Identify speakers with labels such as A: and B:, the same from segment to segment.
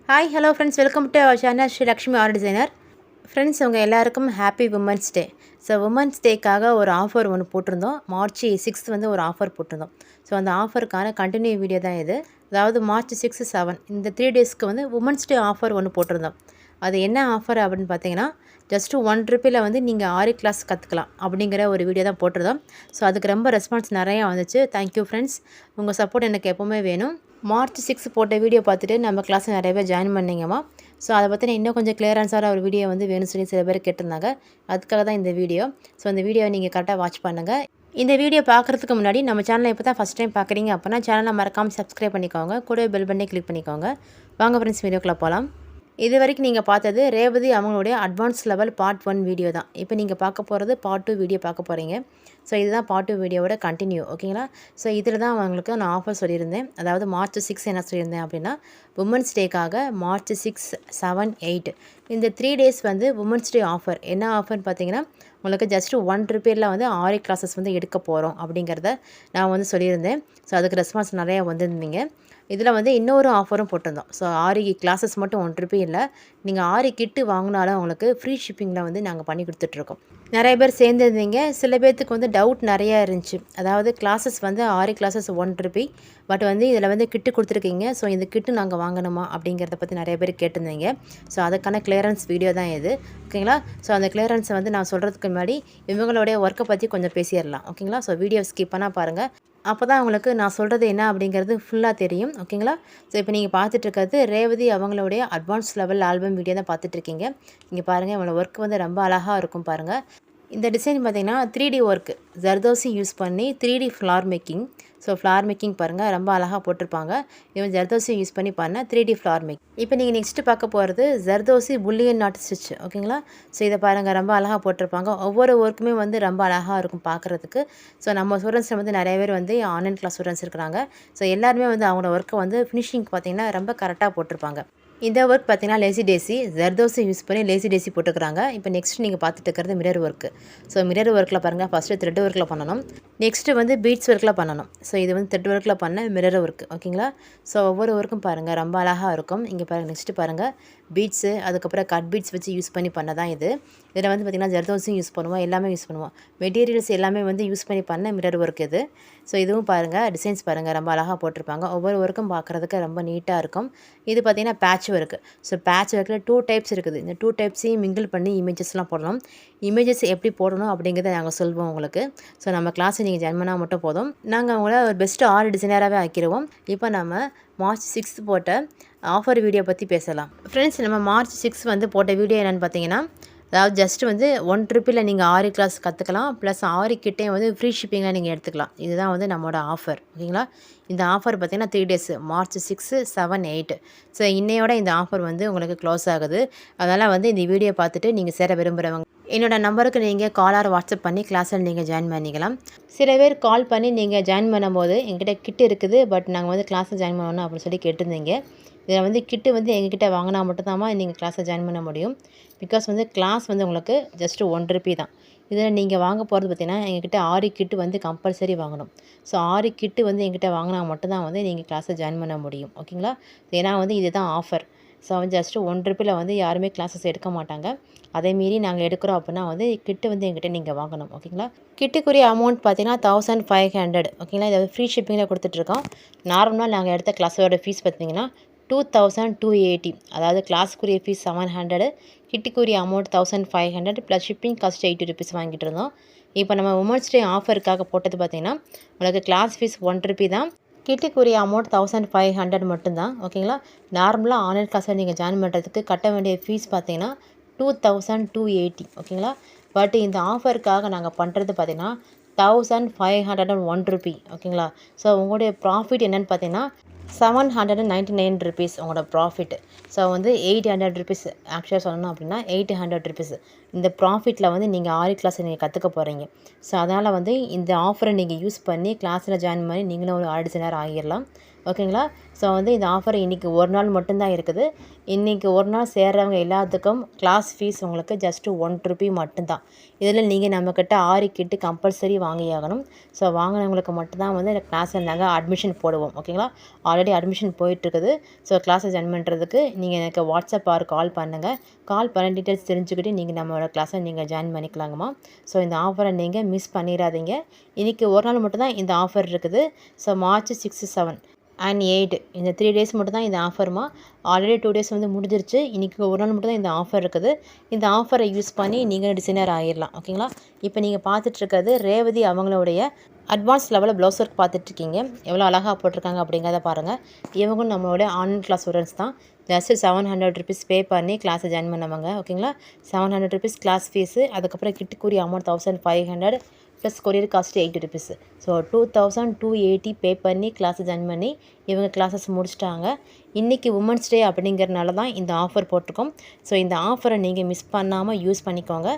A: Hi hello friends, welcome to our channel Sri Lakshmi art designer. Friends, உங்கள் எல்லாருக்கும் happy women's day. So women's டேக்காக ஒரு offer ஒன்று போட்டிருந்தோம். மார்ச் 6 வந்து ஒரு ஆஃபர் போட்டிருந்தோம். ஸோ அந்த ஆஃபருக்கான கண்டினியூ வீடியோ தான் இது. அதாவது மார்ச் 6, 7 இந்த 3 டேஸ்க்கு வந்து உமன்ஸ் டே ஆஃபர் ஒன்று போட்டிருந்தோம். அது என்ன ஆஃபர் அப்படின்னு பார்த்தீங்கன்னா, ஜஸ்ட்டு ₹1 வந்து நீங்கள் ஆரி கிளாஸ் கற்றுக்கலாம் அப்படிங்கிற ஒரு வீடியோ தான் போட்டிருந்தோம். ஸோ அதுக்கு ரொம்ப ரெஸ்பான்ஸ் நிறையா வந்துச்சு. தேங்க்யூ ஃப்ரெண்ட்ஸ், உங்கள் சப்போர்ட் எனக்கு எப்போவுமே வேணும். மார்ச் 6 போட்ட வீடியோ பார்த்துட்டு நம்ம கிளாஸில் நிறைய பேர் ஜாயின் பண்ணிங்கம்மா. ஸோ அதை பற்றி இன்னும் கொஞ்சம் கிளியரன்ஸான ஒரு வீடியோ வந்து வேணும்னு சொல்லி சில பேர் கேட்டிருந்தாங்க. அதுக்காக தான் இந்த வீடியோ. ஸோ இந்த வீடியோவை நீங்கள் கரெக்டாக வாட்ச் பண்ணுங்கள். இந்த வீடியோ பார்க்குறதுக்கு முன்னாடி நம்ம சேனலை இப்போ தான் ஃபஸ்ட் டைம் பார்க்குறீங்க அப்படின்னா சேனலை மறக்காமல் சப்ஸ்கிரைப் பண்ணிக்கோங்க. கூட பெல் பண்ணி கிளிக் பண்ணிக்கோங்க. வாங்க ஃப்ரெண்ட்ஸ், வீடியோக்குள்ளே போகலாம். இது வரைக்கும் நீங்கள் பார்த்தது ரேவதி அவங்களுடைய அட்வான்ஸ் லெவல் பார்ட் 1 வீடியோ தான். இப்போ நீங்கள் பார்க்க போகிறது பார்ட் 2 வீடியோ பார்க்க போகிறீங்க. ஸோ இதுதான் பார்ட் 2 வீடியோவோட கண்டினியூ, ஓகேங்களா? ஸோ இதில் தான் அவங்களுக்கு நான் ஆஃபர் சொல்லியிருந்தேன். அதாவது மார்ச் 6 என்ன சொல்லியிருந்தேன் அப்படின்னா, உமன்ஸ் டேக்காக மார்ச் 6, 7, 8 இந்த 3 டேஸ் வந்து உமன்ஸ் டே ஆஃபர். என்ன ஆஃபர்னு பார்த்தீங்கன்னா, உங்களுக்கு ஜஸ்ட்டு ₹1 வந்து ஆரி கிளாஸஸ் வந்து எடுக்க போகிறோம் அப்படிங்கிறத நான் வந்து சொல்லியிருந்தேன். ஸோ அதுக்கு ரெஸ்பான்ஸ் நிறையா வந்திருந்தீங்க. இதில் வந்து இன்னொரு ஆஃபரும் போட்டிருந்தோம். ஸோ ஆரி கிளாஸஸ் மட்டும் ₹1 இல்லை, நீங்கள் ஆரி கிட்டு வாங்கினாலும் உங்களுக்கு ஃப்ரீ ஷிப்பிங்கில் வந்து நாங்கள் பண்ணி கொடுத்துட்ருக்கோம். நிறைய பேர் சேர்ந்துருந்தீங்க. சில பேர்த்துக்கு வந்து டவுட் நிறையா இருந்துச்சு. அதாவது கிளாஸஸ் வந்து ஆரி கிளாஸஸ் ₹1, பட் வந்து இதில் வந்து கிட்டு கொடுத்துருக்கீங்க. ஸோ இந்த கிட்டு நாங்கள் வாங்கணுமா அப்படிங்கிறத பற்றி நிறைய பேர் கேட்டிருந்தீங்க. ஸோ அதுக்கான கிளியரன்ஸ் வீடியோ தான் இது, ஓகேங்களா? ஸோ அந்த கிளியரன்ஸை வந்து நான் சொல்கிறதுக்கு முன்னாடி இவங்களுடைய ஒர்க்கை பற்றி கொஞ்சம் பேசிடலாம், ஓகேங்களா? ஸோ வீடியோ ஸ்கிப் பண்ணால் பாருங்கள். அப்போ தான் உங்களுக்கு நான் சொல்கிறது என்ன அப்படிங்கிறது ஃபுல்லாக தெரியும், ஓகேங்களா? ஸோ இப்போ நீங்கள் பார்த்துட்ருக்கிறது ரேவதி அவங்களுடைய அட்வான்ஸ் லெவல் ஆல்பம் வீடியோ தான் பார்த்துட்ருக்கீங்க. இங்கே பாருங்கள், இவங்களோட ஒர்க் வந்து ரொம்ப அழகாக இருக்கும் பாருங்கள். இந்த டிசைன் பார்த்திங்கன்னா 3D ஒர்க்கு, ஜர்தோசி யூஸ் பண்ணி 3D flower making. So flower making பாருங்கள், ரொம்ப அழகாக போட்டிருப்பாங்க. இவன் ஜர்தோசி யூஸ் பண்ணி பண்ண 3D ஃப்ளார் மேக்கிங். இப்போ நீங்கள் நெக்ஸ்ட்டு பார்க்க போகிறது ஜர்தோசி புல்லியன் நாட் ஸ்டிச், ஓகேங்களா? ஸோ இதை பாருங்கள், ரொம்ப அழகாக போட்டிருப்பாங்க. ஒவ்வொரு ஒர்க்குமே வந்து ரொம்ப அழகாக இருக்கும் பார்க்குறதுக்கு. ஸோ நம்ம ஸ்டூடெண்ட்ஸில் வந்து நிறைய பேர் வந்து ஆன்லைன் கிளாஸ் ஸ்டூடெண்ட்ஸ் இருக்கிறாங்க. ஸோ எல்லாருமே வந்து அவங்களோட ஒர்க்கை வந்து ஃபினிஷிங் பார்த்திங்கன்னா ரொம்ப கரெக்டாக போட்டிருப்பாங்க. இந்த ஒர்க் பார்த்தீங்கன்னா லேசி டேசி, ஜர்தோசி யூஸ் பண்ணி லேசி டேசி போட்டுக்கிறாங்க. இப்போ நெக்ஸ்ட் நீங்கள் பார்த்துட்டு இருக்கிறது மிரர் ஒர்க்கு. ஸோ மிரர் ஒர்க்கில் பாருங்கள், ஃபஸ்ட்டு த்ரெட் ஒர்க்கில் பண்ணணும், நெக்ஸ்ட்டு வந்து பீட்ஸ் ஒர்க்கில் பண்ணணும். ஸோ இது வந்து த்ரெட் ஒர்க்கில் பண்ண மிரர் ஒர்க்கு, ஓகேங்களா? ஸோ ஒவ்வொரு ஒர்க்கும் பாருங்கள் ரொம்ப அழகாக இருக்கும். இங்கே பாருங்கள், நெக்ஸ்ட்டு பாருங்கள் பீட்ஸு, அதுக்கப்புறம் கட் பீட்ஸ் வச்சு யூஸ் பண்ணி பண்ண தான் இது. இதில் வந்து பார்த்திங்கன்னா ஜர்தோசியும் யூஸ் பண்ணுவோம், எல்லாமே யூஸ் பண்ணுவோம். மெட்டீரியல்ஸ் எல்லாமே வந்து யூஸ் பண்ணி பண்ண மிரர் ஒர்க் இது. ஸோ இதுவும் பாருங்கள், டிசைன்ஸ் பாருங்கள் ரொம்ப அழகாக போட்டிருப்பாங்க. ஒவ்வொரு ஒர்க்கும் பார்க்குறதுக்கு ரொம்ப நீட்டாக இருக்கும். இது பார்த்திங்கன்னா பேட்ச் ஒர்க்கு. ஸோ பேட்ச் ஒர்க்கில் 2 டைப்ஸ் இருக்குது. இந்த 2 டைப்ஸையும் மிங்கிள் பண்ணி இமேஜஸ்லாம் போடணும். இமேஜஸ் எப்படி போடணும் அப்படிங்கிறத நாங்கள் சொல்வோம் உங்களுக்கு. ஸோ நம்ம கிளாஸை நீங்கள் ஜாயின் பண்ணால் மட்டும் போதும், நாங்கள் அவங்கள ஒரு பெஸ்ட்டு ஆர்ட் டிசைனராகவே ஆக்கிடுவோம். இப்போ நம்ம மார்ச் 6 போட்ட ஆஃபர் வீடியோ பற்றி பேசலாம். ஃப்ரெண்ட்ஸ், நம்ம மார்ச் 6 வந்து போட்ட வீடியோ என்னென்னு பார்த்தீங்கன்னா, அதாவது ஜஸ்ட்டு வந்து ₹1 நீங்கள் ஆரி கிளாஸ் கற்றுக்கலாம், ப்ளஸ் ஆரி கிட்டே வந்து ஃப்ரீ ஷிப்பிங்கில் நீங்கள் எடுத்துக்கலாம். இதுதான் வந்து நம்மளோட ஆஃபர், ஓகேங்களா? இந்த ஆஃபர் பார்த்திங்கன்னா 3 டேஸ், மார்ச் 6, 7, 8. ஸோ இன்னையோட இந்த ஆஃபர் வந்து உங்களுக்கு க்ளோஸ் ஆகுது. அதனால் வந்து இந்த வீடியோ பார்த்துட்டு நீங்கள் சேர விரும்புகிறவங்க என்னோடய நம்பருக்கு நீங்கள் கால் ஆர் வாட்ஸ்அப் பண்ணி கிளாஸில் நீங்கள் ஜாயின் பண்ணிக்கலாம். சில பேர் கால் பண்ணி நீங்கள் ஜாயின் பண்ணும்போது எங்கிட்ட கிட் இருக்குது, பட் நாங்கள் வந்து கிளாஸில் ஜாயின் பண்ணணும் அப்படின்னு சொல்லி கேட்டிருந்தீங்க. இதில் வந்து கிட்டு வந்து எங்ககிட்ட வாங்கினா மட்டும்தாம்மா நீங்கள் கிளாஸில் ஜாயின் பண்ண முடியும். பிகாஸ் வந்து கிளாஸ் வந்து உங்களுக்கு ஜஸ்ட்டு ₹1 தான். இதில் நீங்கள் வாங்க போகிறது பார்த்திங்கன்னா, எங்ககிட்ட ஆரி கிட்டு வந்து கம்பல்சரி வாங்கணும். ஸோ ஆரி கிட்டு வந்து எங்கிட்ட வாங்கினா மட்டும்தான் வந்து நீங்கள் கிளாஸில் ஜாயின் பண்ண முடியும், ஓகேங்களா? ஏன்னா வந்து இதுதான் ஆஃபர். ஸோ வந்து ஜஸ்ட்டு ₹1 வந்து யாருமே கிளாஸஸ் எடுக்க மாட்டாங்க. அதே மீறி நாங்கள் எடுக்கிறோம் அப்படின்னா வந்து கிட்டு வந்து எங்கிட்ட நீங்கள் வாங்கணும், ஓகேங்களா? கிட்டுக்குரிய அமௌண்ட் பார்த்தீங்கன்னா 1500, ஓகேங்களா? இதை ஃப்ரீ ஷிப்பிங்கில் கொடுத்துட்ருக்கோம். நார்மலாக நாங்கள் எடுத்த கிளாஸோட ஃபீஸ் பார்த்தீங்கன்னா 2280. அதாவது கிளாஸுக்குரிய ஃபீஸ் 700, கிட்டுக்குரிய அமௌண்ட் 1500 ப்ளஸ் ஷிப்பிங் காஸ்ட் ₹80 வாங்கிட்டு இருந்தோம். இப்போ நம்ம உமன்ஸ் டே ஆஃபருக்காக போட்டது பார்த்திங்கன்னா, உங்களுக்கு கிளாஸ் ஃபீஸ் ₹1 தான், கிட்டுக்குரிய அமௌண்ட் 1500 மட்டும்தான், ஓகேங்களா? நார்மலாக ஆன்லைன் கிளாஸில் நீங்கள் ஜாயின் பண்ணுறதுக்கு கட்ட வேண்டிய ஃபீஸ் பார்த்தீங்கன்னா 2280, ஓகேங்களா? பட் இந்த ஆஃபருக்காக நாங்கள் பண்ணுறது பார்த்திங்கன்னா ₹1501, ஓகேங்களா? ஸோ உங்களுடைய ப்ராஃபிட் என்னென்னு பார்த்தீங்கன்னா ₹799 உங்களோட ப்ராஃபிட். ஸோ வந்து ₹800, ஆக்சுவலாக சொல்லணும் அப்படின்னா ₹800. இந்த ப்ராஃபிட்டில் வந்து நீங்கள் ஆரி கிளாஸை நீங்கள் கற்றுக்க போகிறீங்க. ஸோ அதனால் வந்து இந்த ஆஃபரை நீங்கள் யூஸ் பண்ணி கிளாஸில் ஜாயின் பண்ணி நீங்களும் ஒரு ஆர்ட் டிசைனர் ஆகிடலாம். ஓகேங்களா. ஸோ வந்து இந்த ஆஃபர் இன்றைக்கி ஒரு நாள் மட்டும்தான் இருக்குது. இன்றைக்கி ஒரு நாள் சேர்றவங்க எல்லாத்துக்கும் கிளாஸ் ஃபீஸ் உங்களுக்கு ஜஸ்ட்டு ₹1 மட்டும்தான். இதில் நீங்கள் நம்மக்கிட்ட 6 கிட்டு கம்பல்சரி வாங்கியாகணும். ஸோ வாங்கினவங்களுக்கு மட்டும்தான் வந்து இந்த கிளாஸில் நாங்கள் அட்மிஷன் போடுவோம். ஓகேங்களா. ஆல்ரெடி அட்மிஷன் போயிட்டுருக்குது. ஸோ கிளாஸை ஜாயின் பண்ணுறதுக்கு நீங்கள் எனக்கு வாட்ஸ்அப் ஆர் கால் பண்ணுங்கள். கால் பண்ண டீட்டெயில்ஸ் தெரிஞ்சுக்கிட்டு நீங்கள் நம்மளோட கிளாஸை நீங்கள் ஜாயின் பண்ணிக்கலாங்கம்மா. ஸோ இந்த ஆஃபரை நீங்கள் மிஸ் பண்ணிடாதீங்க. இன்றைக்கி ஒரு நாள் மட்டும்தான் இந்த ஆஃபர் இருக்குது. ஸோ March 6, 7 and 8 இந்த 3 டேஸ் மட்டும் தான் இந்த ஆஃபர்மா. ஆல்ரெடி 2 டேஸ் வந்து முடிஞ்சிருச்சு. இன்றைக்கி ஒரு நாள் மட்டும் தான் இந்த ஆஃபர் இருக்குது. இந்த ஆஃபரை யூஸ் பண்ணி நீங்கள் டிசைனர் ஆகிடலாம். ஓகேங்களா. இப்போ நீங்கள் பார்த்துட்ருக்கிறது ரேவதி அவங்களுடைய அட்வான்ஸ் லெவலில் ப்ளவுஸ் ஒர்க் பார்த்துட்ருக்கீங்க. எவ்வளோ அழகாக போட்டிருக்காங்க அப்படிங்கிறத பாருங்கள். இவங்களும் நம்மளோட ஆன்லைன் கிளாஸ் ஸ்டூடெண்ட்ஸ் தான். ஜஸ்ட்டு ₹700 பே பண்ணி கிளாஸை ஜாயின் பண்ணவங்க. ஓகேங்களா. ₹700 கிளாஸ் ஃபீஸு. அதுக்கப்புறம் கிட்டுக்குரிய amount 1500 plus courier cost ₹80. So 2280 pay பண்ணி கிளாஸை ஜாயின் பண்ணி இவங்க கிளாஸஸ் முடிச்சிட்டாங்க. இன்றைக்கி உமன்ஸ் டே அப்படிங்கிறனால தான் இந்த ஆஃபர் போட்டிருக்கோம். ஸோ இந்த ஆஃபரை நீங்கள் மிஸ் பண்ணாமல் யூஸ் பண்ணிக்கோங்க.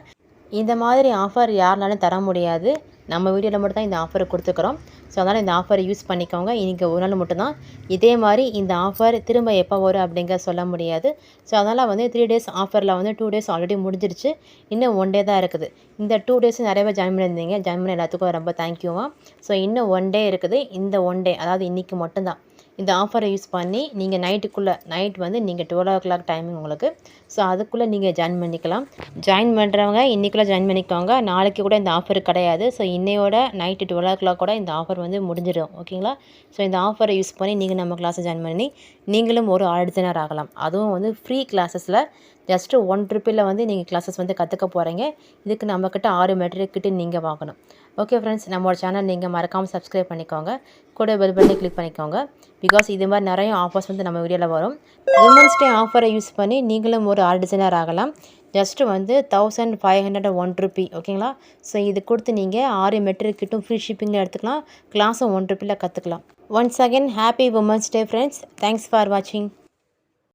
A: இந்த மாதிரி ஆஃபர் யாருனாலும் தர முடியாது. நம்ம வீடியோவில் மட்டும் தான் இந்த ஆஃபரை கொடுத்துக்கிறோம். ஸோ அதனால் இந்த ஆஃபரை யூஸ் பண்ணிக்கோங்க. இன்றைக்கி ஒரு நாள் மட்டும்தான். இதே மாதிரி இந்த ஆஃபர் திரும்ப எப்போ வரும் அப்படிங்கிற சொல்ல முடியாது. ஸோ அதனால் வந்து 3 டேஸ் ஆஃபரில் வந்து 2 டேஸ் ஆல்ரெடி முடிஞ்சிருச்சு. இன்னும் 1 டே தான் இருக்குது. இந்த 2 டேஸ் நிறைய பேர் ஜாயின் பண்ணியிருந்தீங்க. ஜாயின் பண்ண எல்லாத்துக்கும் ரொம்ப தேங்க்யூமா. ஸோ இன்னும் 1 டே இருக்குது. இந்த 1 டே அதாவது இன்றைக்கி மட்டும்தான் இந்த ஆஃபரை யூஸ் பண்ணி நீங்கள் நைட் வந்து நீங்கள் 12 o'clock டைமிங் உங்களுக்கு. ஸோ அதுக்குள்ளே நீங்கள் ஜாயின் பண்ணிக்கலாம். ஜாயின் பண்ணுறவங்க இன்றைக்குள்ளே ஜாயின் பண்ணிக்கோங்க. நாளைக்கு கூட இந்த ஆஃபர் கிடையாது. ஸோ இன்னையோட நைட்டு 12 o'clock கூட இந்த ஆஃபர் வந்து முடிஞ்சிடும். ஓகேங்களா. ஸோ இந்த ஆஃபரை யூஸ் பண்ணி நீங்கள் நம்ம கிளாஸை ஜாயின் பண்ணி நீங்களும் ஒரு டிசைனர் ஆகலாம். அதுவும் வந்து ஃப்ரீ கிளாஸஸில் ஜஸ்ட்டு ₹1 வந்து நீங்கள் கிளாஸஸ் வந்து கற்றுக்க போகிறீங்க. இதுக்கு நம்மக்கிட்ட 6 மெட்டீரியல் கிட்ட நீங்கள் வாங்கணும். ஓகே ஃப்ரெண்ட்ஸ், நம்மளோட சேனல் நீங்கள் மறக்காமல் சப்ஸ்கிரைப் பண்ணிக்கோங்க. கூட பெல் பட்டனை கிளிக் பண்ணிக்கோங்க. பிகாஸ் இது மாதிரி நிறைய ஆஃபர்ஸ் வந்து நம்ம வீடியோவில் வரும். உமன்ஸ் டே ஆஃபரை யூஸ் பண்ணி நீங்களும் ஒரு டிசைனர் ஆகலாம். ஜஸ்ட்டு வந்து ₹1501. ஓகேங்களா. ஸோ இது கொடுத்து நீங்கள் 6 மெட்டீரியல் கிட்டும் ஃப்ரீ ஷிப்பிங்கில் எடுத்துக்கலாம். கிளாஸும் ₹1 கற்றுக்கலாம். Once again happy women's day friends. Thanks for வாட்சிங்.